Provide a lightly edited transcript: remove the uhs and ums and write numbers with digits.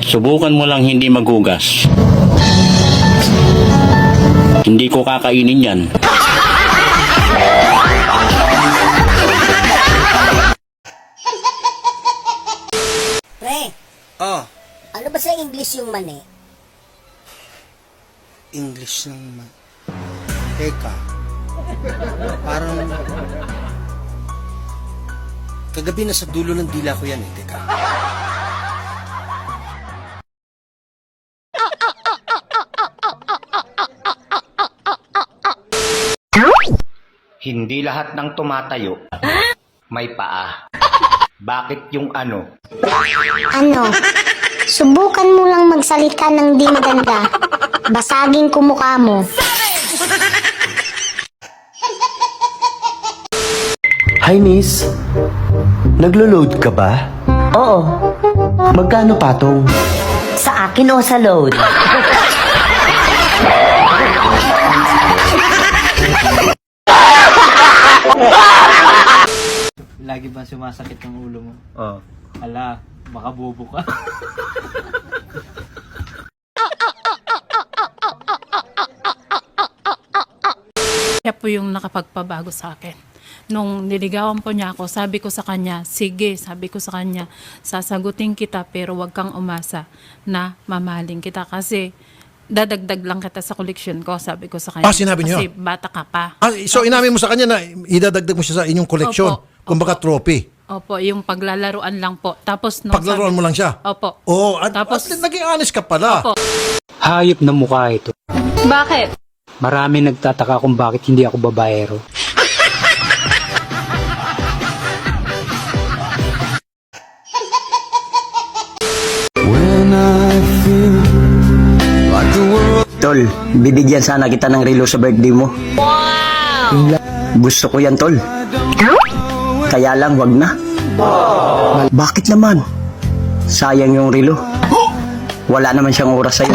Subukan mo lang hindi maghugas. Hindi ko kakainin yan. Pre, Oh, ano ba sa English yung mani? English lang. Teka. Parang... Kagabi nasa dulo ng dila ko yan eh. Teka. Hindi lahat ng tumatayo may paa. Bakit yung ano? Ano? Subukan mo lang magsalita ng di maganda. Basagin ko mukha mo. Hi, miss. Naglo-load ka ba? Oo. Magkano patong? Sa akin o sa load? Lagi ba sumasakit ang ulo mo? Oh. Ala, baka bobo ka. Siya po yung nakapagpabago sa akin. Nung niligawan po niya ako, sabi ko sa kanya, sige, sabi ko sa kanya, sasagutin kita pero wag kang umasa na mamahalin kita kasi dadagdag lang kita sa koleksyon ko, sabi ko sa kanya. Ah, sinabi niyo? Kasi bata ka pa. Ah, so inamin mo sa kanya na idadagdag mo siya sa inyong koleksyon. Opo. Kumbaga trophy. Opo, yung paglalaruan lang po. Tapos nung Paglaruan mo lang siya. Opo. Oo, at Tapos- naging honest ka pala. Opo. Hayop na mukha ito. Bakit? Marami nagtataka kung bakit hindi ako babaero. Tol, bibigyan sana kita ng relo sa birthday mo. Wow! Gusto ko yan, tol. Kaya lang, wag na. Bakit naman? Sayang yung relo. Wala naman siyang oras sa'yo.